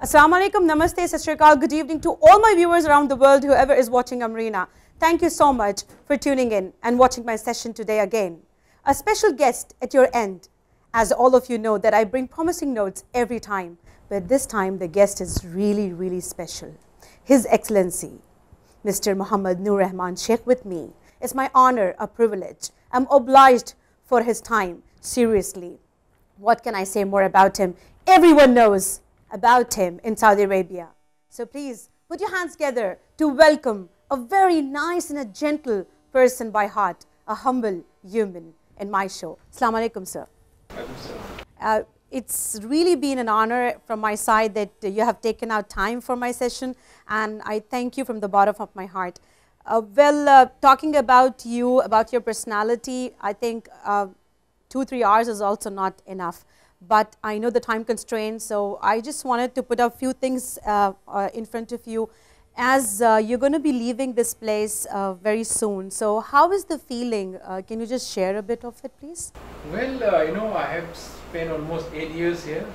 Assalamu alaikum, namaste, sat shri akal, good evening to all my viewers around the world, whoever is watching Amreena. Thank you so much for tuning in and watching my session today again. A special guest at your end, as all of you know that I bring promising notes every time, but this time the guest is really special. His Excellency, Mr. Mohammed Noor Rahman Sheikh with me. It's my honor, a privilege. I'm obliged for his time, seriously. What can I say more about him? Everyone knows about him in Saudi Arabia. So please put your hands together to welcome a very nice and a gentle person by heart, a humble human in my show. Assalamu alaikum, sir. It's really been an honor from my side that you have taken out time for my session, and I thank you from the bottom of my heart. Talking about you, about your personality, I think 2-3 hours is also not enough. But I know the time constraints, so I just wanted to put a few things in front of you. As you're going to be leaving this place very soon, so how is the feeling? Can you just share a bit of it, please? Well, you know, I have spent almost 8 years here.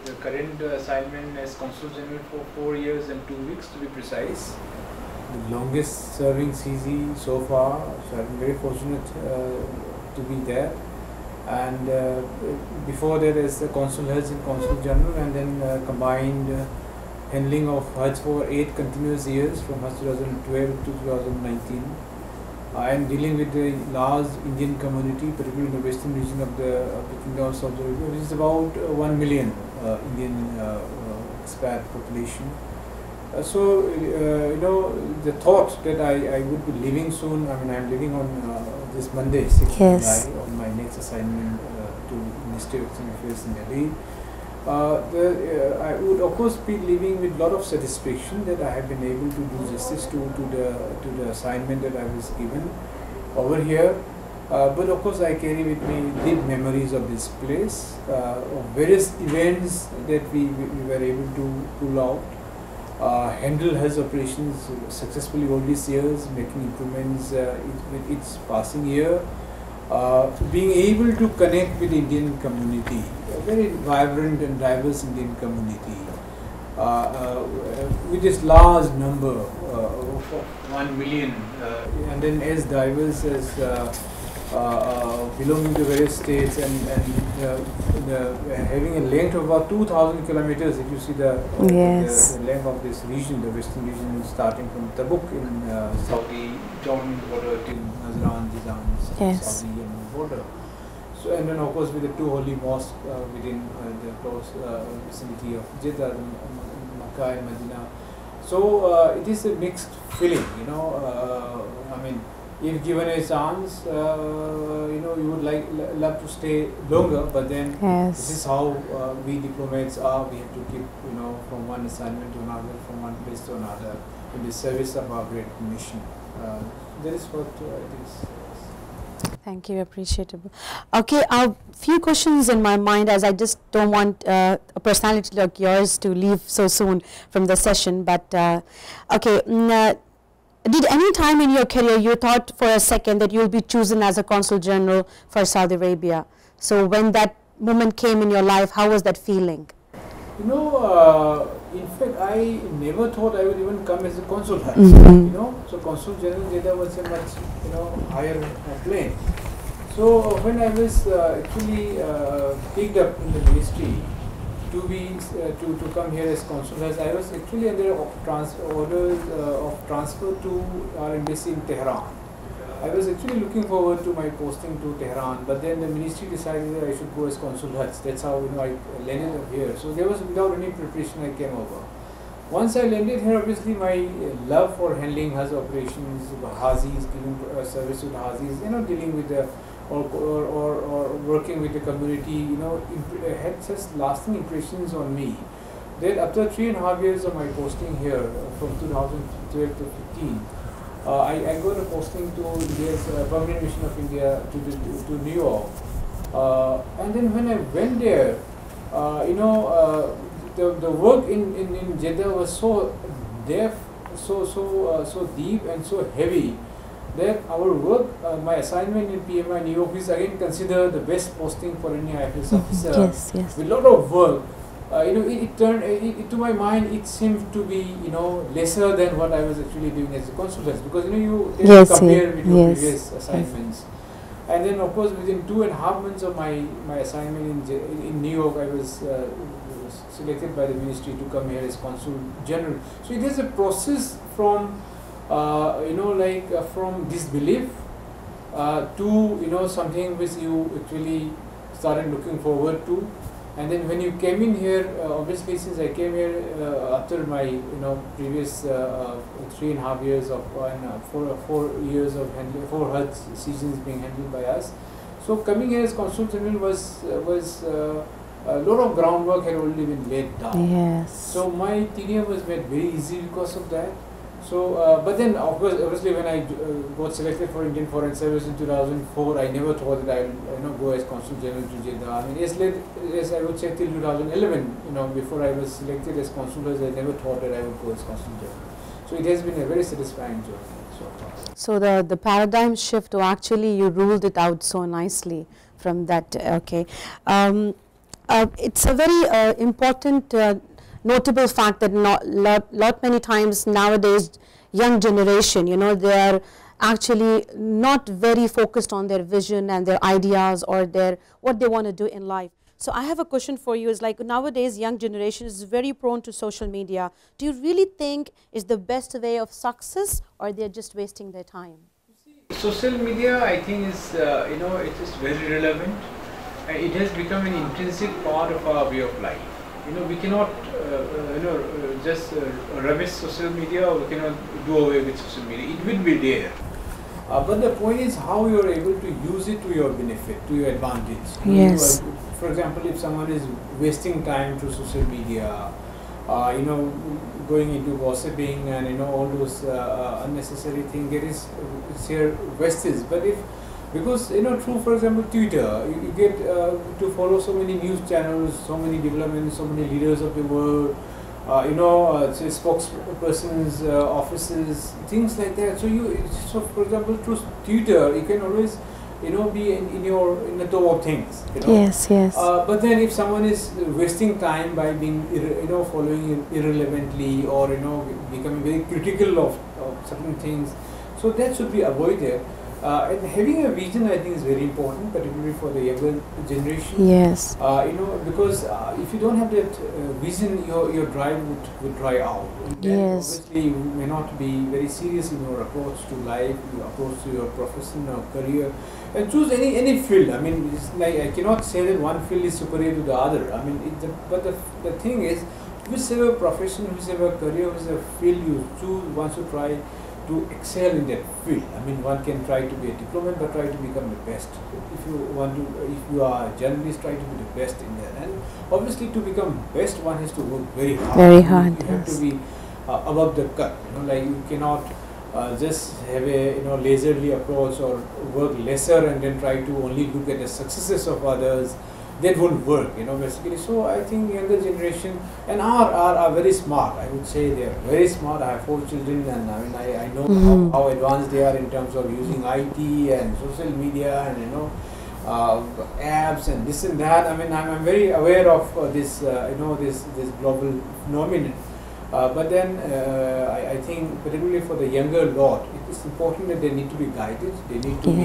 The current assignment as Consul General for 4 years and 2 weeks to be precise. The longest serving CZ so far, so I'm very fortunate to be there. And before that is the Consul Hajj and Consul General, and then combined handling of Hajj for 8 continuous years from Hajj 2012 to 2019. I am dealing with the large Indian community, particularly in the western region of the Kingdom of Saudi Arabia, which is about 1 million Indian expat population. You know, the thought that I would be leaving soon, I mean, I'm leaving on this Monday, 6th July, on my next assignment to Ministry of External Affairs in Delhi. I would of course be leaving with a lot of satisfaction that I have been able to do justice to the assignment that I was given over here. But of course I carry with me deep memories of this place, of various events that we were able to pull out. Handle Hajj operations successfully all these years, making improvements with each passing year. Being able to connect with the Indian community, a very vibrant and diverse Indian community, with this large number of 1 million, and then as diverse as belonging to various states, and having a length of about 2,000 kilometers. If you see the length of this region, the western region, starting from Tabuk in Saudi, Jordan border till Nazran, Jizan, Saudi Yemen border. So, and then of course with the 2 holy mosques within the close vicinity of Jeddah, Makkah and Medina. So it is a mixed feeling, you know. I mean, if given a chance, you know, you would love to stay longer, but then this is how we diplomats are. We have to keep, you know, from one assignment to another, from one place to another, in the service of our great mission. That is what it is. Thank you, appreciable. Okay, a few questions in my mind, as I just don't want a personality like yours to leave so soon from the session. But okay. Did any time in your career you thought for a second that you'll be chosen as a Consul General for Saudi Arabia? So when that moment came in your life, how was that feeling? You know, in fact, I never thought I would even come as a Consul. You know, so Consul General Jeddah was a much, you know, higher plane. So when I was actually picked up in the ministry to come here as Consul, I was actually under orders of transfer to our embassy in Tehran. I was actually looking forward to my posting to Tehran, but then the ministry decided that I should go as Consul Hajj. That's how, you know, I landed up here. So there was, without any preparation, I came over. Once I landed here, obviously my love for handling Hajj operations, Hazis, giving service to the Hazis, you know, dealing with the or working with the community, you know, had such lasting impressions on me that after 3.5 years of my posting here, from 2012 to 15, I got a posting to India's Permanent Mission of India to New York. And then when I went there, you know, the work in Jeddah was so depth, so deep and so heavy that our work, my assignment in PMI New York is again considered the best posting for any IFS officer. Yes. With a lot of work, it turned to my mind. It seemed to be lesser than what I was actually doing as a consultant, because you compare with your previous assignments, and then of course within 2.5 months of my assignment in New York, I was selected by the ministry to come here as Consul General. So it is a process from from disbelief to something which you actually started looking forward to. And then when you came in here, obviously since I came here after my previous 3.5 years of 4 years of 4 Hajj seasons being handled by us, so coming here as Consul General was a lot of groundwork had already been laid down. Yes. So my tenure was made very easy because of that. So, but then of course, obviously, when I got selected for Indian Foreign Service in 2004, I never thought that I will go as Consul General to Jeddah. I mean, yes, I would say till 2011, before I was selected as Consul, I never thought that I would go as Consul General. So it has been a very satisfying journey so far. So the paradigm shift, actually you ruled it out so nicely from that. Okay, it's a very important. Notable fact that many times nowadays young generation, they are actually not very focused on their vision and their ideas or what they want to do in life. So I have a question for you, is like nowadays young generation is very prone to social media. Do you really think is the best way of success, or they're just wasting their time? Social media, I think, is it is very relevant. It has become an intrinsic part of our way of life. We cannot just rubbish social media, or we cannot do away with social media. It will be there. But the point is how you are able to use it to your benefit, to your advantage. Yes. For example, if someone is wasting time through social media, going into gossiping and all those unnecessary things, there is here wastage. But because through, for example, Twitter, you get to follow so many news channels, so many developments, so many leaders of the world, say spokespersons, offices, things like that. So for example, through Twitter, you can always be in the top of things. Yes, yes. But then if someone is wasting time by being following irrelevantly, or becoming very critical of certain things, so that should be avoided. And having a vision, I think, is very important, particularly for the younger generation. Yes. Because if you don't have that vision, your drive would dry out. And yes. Obviously, you may not be very serious in your approach to life, your approach to your profession or career, and choose any field. I mean, it's like I cannot say that one field is superior to the other. I mean, but the thing is, whichever profession, whichever career, whichever field you choose, one should try to excel in that field. I mean, one can try to be a diplomat, but try to become the best. If you are a journalist, try to be the best in that. And obviously, to become best, one has to work very hard. Very hard. You have to be above the cut. Like you cannot just have a leisurely approach, or work lesser and then try to only look at the successes of others. That won't work, basically. So I think younger generation and are very smart. I would say they are very smart. I have 4 children, and I mean I know how advanced they are in terms of using IT and social media and apps and this and that. I mean I'm very aware of this this global phenomenon. But then I think particularly for the younger lot, it is important that they need to be guided. They need to be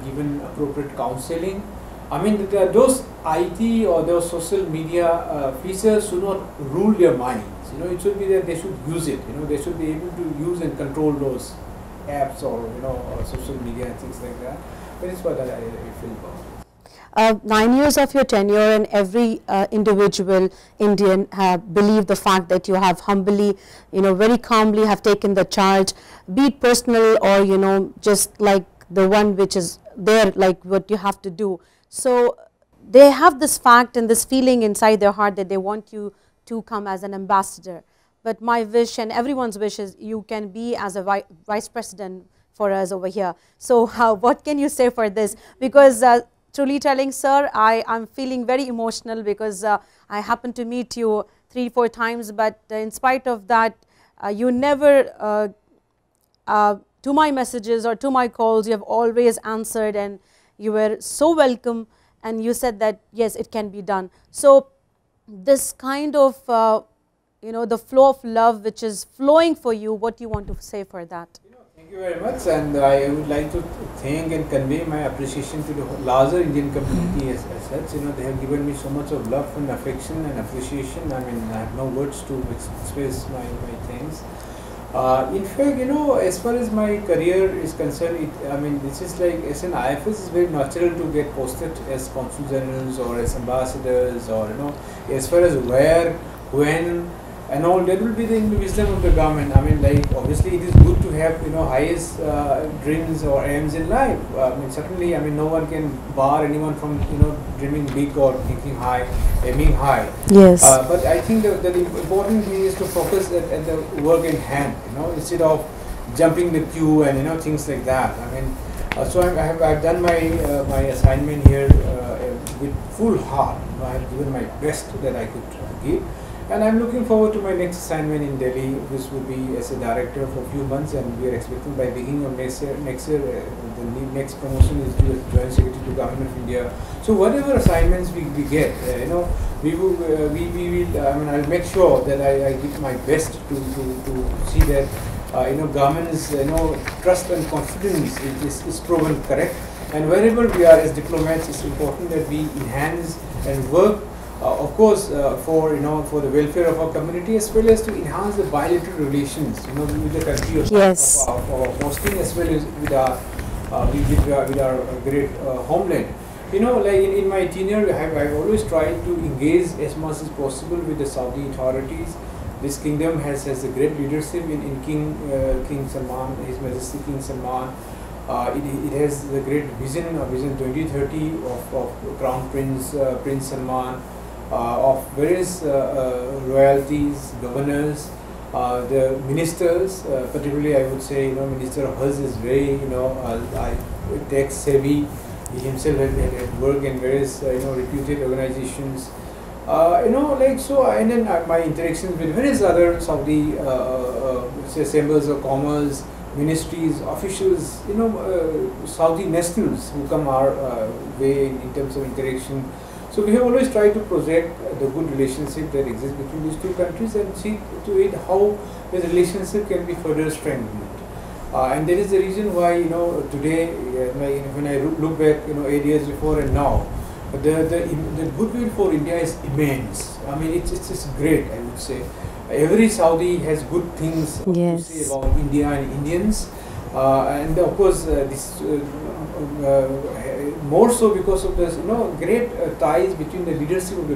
given appropriate counseling. I mean, those IT or those social media features should not rule their minds. It should be that they should use it. They should be able to use and control those apps or or social media and things like that. That is what I feel about. 9 years of your tenure, and every individual Indian have believed the fact that you have humbly, very calmly have taken the charge, be it personal or just like the one which is there, like what you have to do. So they have this fact and this feeling inside their heart that they want you to come as an ambassador. But my wish and everyone's wish is you can be as a vice president for us over here. So what can you say for this? Because truly telling, sir, I'm feeling very emotional because I happened to meet you 3-4 times, but in spite of that, you never, to my messages or to my calls, you have always answered, and you were so welcome, and you said that yes, it can be done. So this kind of, you know, the flow of love which is flowing for you, what do you want to say for that? Thank you very much, and I would like to thank and convey my appreciation to the larger Indian community as such. You know, they have given me so much of love and affection and appreciation. I mean, I have no words to express my thanks. In fact, you know, as far as my career is concerned, I mean, this is like, as an IFS, it's very natural to get posted as consul generals or as ambassadors, or, you know, as far as where, when, and all, that will be the wisdom of the government. I mean, like, obviously it is good to have, you know, highest dreams or aims in life. I mean, certainly, I mean, no one can bar anyone from, you know, dreaming big or thinking high, aiming high. Yes. But I think that the important thing is to focus at the work in hand, you know, instead of jumping the queue and, you know, things like that. I mean, so I've done my my assignment here with full heart. I have given my best that I could give. And I'm looking forward to my next assignment in Delhi, which will be as a director for a few months, and we are expecting by beginning of next year, the next promotion is due as Joint Secretary to Government of India. So whatever assignments we get, you know, we will, I mean, I'll make sure that I give my best to see that, you know, government's, you know, trust and confidence is proven correct. And wherever we are as diplomats, it's important that we enhance and work, of course, for, you know, for the welfare of our community, as well as to enhance the bilateral relations, you know, with the country of, Yes. of our hosting, as well as with our great homeland. You know, like in my tenure, I've always tried to engage as much as possible with the Saudi authorities. This kingdom has a great leadership in King Salman, His Majesty King Salman. It has the great vision 2030 of Crown Prince Salman, of various royalties, governors, the ministers, particularly I would say, you know, Minister of Hajis is very, you know, tech savvy. He himself had worked in various, you know, reputed organizations. You know, like, so, and then my interactions with various other Saudi chambers of commerce, ministries, officials, you know, Saudi nationals who come our way in terms of interaction. So we have always tried to project the good relationship that exists between these two countries and see to it how the relationship can be further strengthened. And that is the reason why, you know, today, when I look back, you know, 8 years before and now, the goodwill for India is immense. I mean, it's great, I would say. Every Saudi has good things to say about India and Indians, and of course this more so because of this, you know, great ties between the leadership of the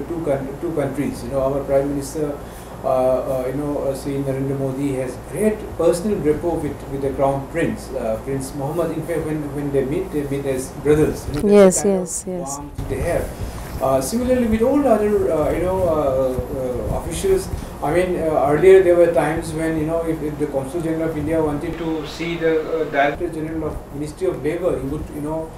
two countries. You know, our Prime Minister, you know, Sri Narendra Modi has great personal rapport with the Crown Prince, Prince Mohammed. In fact, when they meet as brothers. You know, Yes, yes. They have. Similarly, with all other, you know, officials. I mean, earlier there were times when, you know, if the Consul General of India wanted to see the Director General of Ministry of Labour, he would, you know,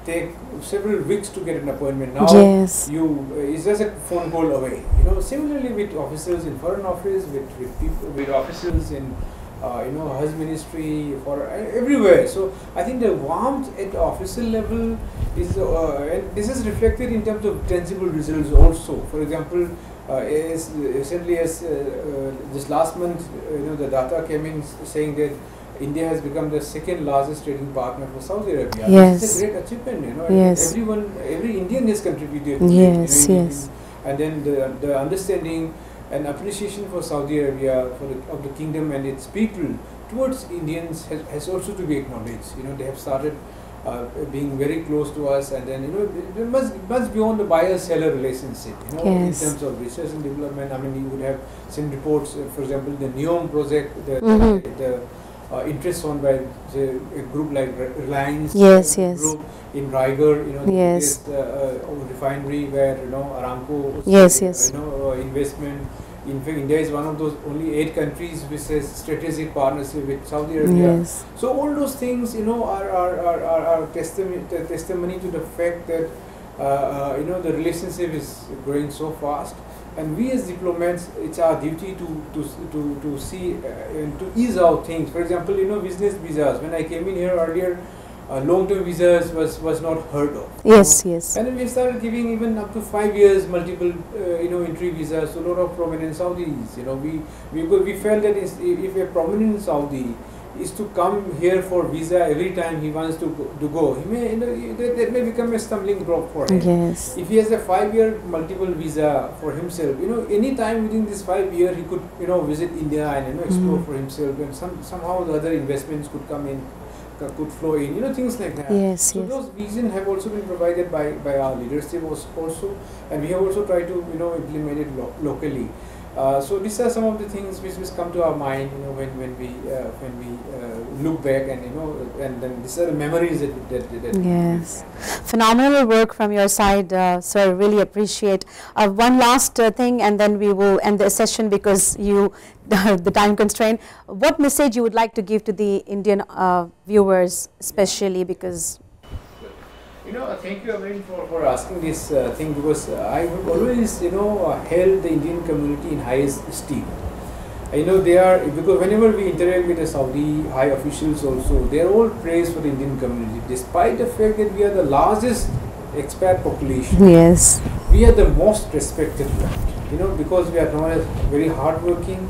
take several weeks to get an appointment. Now, it's just a phone call away. You know, similarly with officers in Foreign Office, with officers in, you know, Hajj Ministry, for everywhere. So I think the warmth at the official level is, and this is reflected in terms of tangible results also. For example, as recently as this last month, you know, the data came in saying that India has become the second largest trading partner for Saudi Arabia. Yes. It's a great achievement, you know. Yes. Every Indian has contributed to yes, it. You know, yes. And then the understanding and appreciation for Saudi Arabia, of the kingdom and its people towards Indians has also to be acknowledged. You know, they have started being very close to us, and then, you know, it must beyond the buyer-seller relationship. You know, in terms of research and development. I mean, you would have seen reports, for example, the NEOM project, the interest on by a group like Reliance Group in Raigarh, you know, this refinery where, you know, Aramco, you know, investment. In fact, India is one of those only 8 countries which has strategic partnership with Saudi Arabia. Yes. So all those things, you know, are testimony to the fact that, you know, the relationship is growing so fast. And we as diplomats, it's our duty to see and to ease out things. For example, you know, business visas. When I came in here earlier, long-term visas was not heard of. Yes, yes. And then we started giving even up to 5 years multiple entry visas to a lot of prominent Saudis. We felt that if a prominent Saudi is to come here for visa every time he wants to go, he may that may become a stumbling block for him. Yes. If he has a 5-year multiple visa for himself, any time within this 5 year he could visit India and explore for himself, and somehow the other investments could come in, could flow in, things like that. Yes, so yes. those visas have also been provided by our leadership also, and we have also tried to implement it locally. So these are some of the things which come to our mind, when we look back, and then these are the memories that yes, phenomenal work from your side, sir. Really appreciate. One last thing, and then we will end the session because the time constraint. What message you would like to give to the Indian viewers, especially because. Thank you again for asking this thing, because I have always, held the Indian community in highest esteem. They are, because whenever we interact with the Saudi high officials also, they are all praised for the Indian community, despite the fact that we are the largest expat population. Yes. We are the most respected one, because we are known as very hardworking,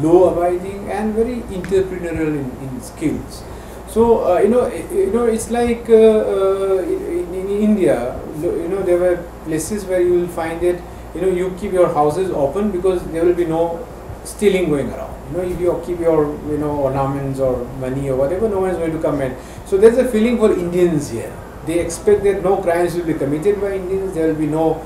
law-abiding, and very entrepreneurial in skills. So it's like in India, there were places where you will find that you keep your houses open because there will be no stealing going around. If you keep your ornaments or money or whatever, no one is going to come in. So there's a feeling for Indians here. They expect that no crimes will be committed by Indians. There will be no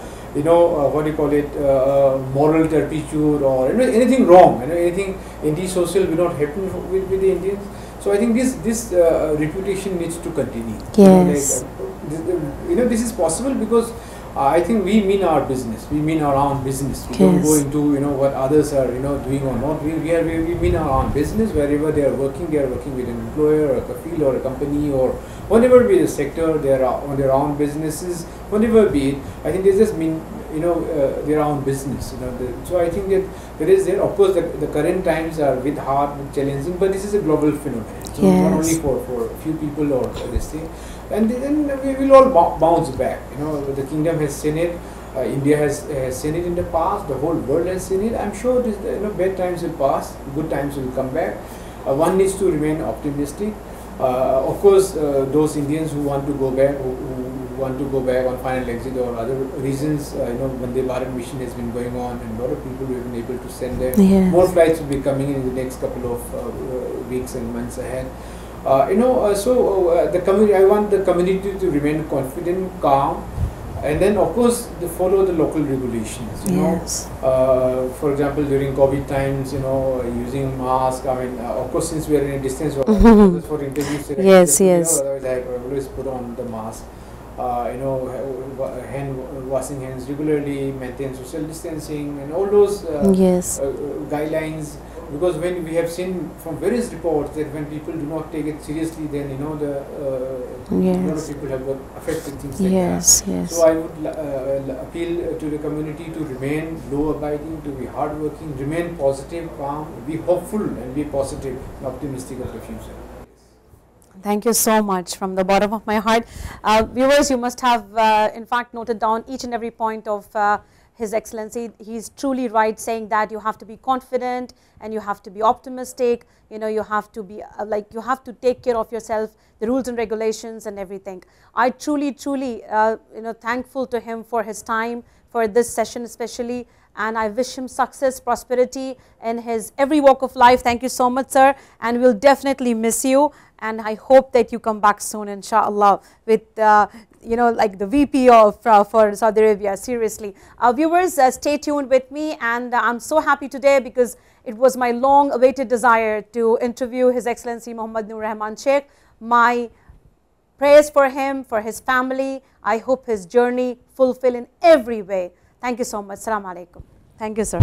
moral turpitude or anything wrong. Anything antisocial will not happen with the Indians. So I think this reputation needs to continue. Yes. This is possible because I think we mean our business. We mean our own business. We Yes. don't go into what others are doing or not. We mean our own business. Wherever they are working with an employer or a kafil or a company or whatever be the sector. They are on their own businesses. Whatever be it, I think they just mean their own business. So I think that there is of course the current times are a bit hard, bit challenging, but this is a global phenomenon. So Yes. not only for a few people or this thing, and then we will all bounce back. The kingdom has seen it. India has seen it in the past. The whole world has seen it. I'm sure this, bad times will pass. Good times will come back. One needs to remain optimistic. Of course, those Indians who want to go back, who want to go back on final exit or other reasons, when the Bharat mission has been going on, and a lot of people have been able to send them. Yes. More flights will be coming in the next couple of weeks and months ahead. The community. I want the community to remain confident, calm, and then of course follow the local regulations. Yes. For example, during COVID times, using mask. I mean, of course, since we are in a distance for interviews. Yes, yes. Otherwise, I always put on the mask. Washing hands regularly, maintain social distancing, and all those Yes. guidelines. Because when we have seen from various reports that when people do not take it seriously, then a lot of people have got affected things like Yes, that. yes. So I would appeal to the community to remain law-abiding, to be hardworking, remain positive, calm, be hopeful, and be positive and optimistic of the future. Thank you so much from the bottom of my heart. Viewers, you must have in fact noted down each and every point of His Excellency. He's truly right saying that you have to be confident and you have to be optimistic. You have to be you have to take care of yourself, the rules and regulations and everything. I truly thankful to him for his time, for this session especially, and I wish him success, prosperity in his every walk of life. Thank you so much, sir, and we'll definitely miss you, and I hope that you come back soon, inshallah, with like the VP of for Saudi Arabia. Seriously, viewers, stay tuned with me, and I'm so happy today because it was my long awaited desire to interview His Excellency Mohammed Noor Rahman Sheikh. My prayers for him, for his family. I hope his journey fulfill in every way. Thank you so much. Assalamu alaikum. Thank you, sir.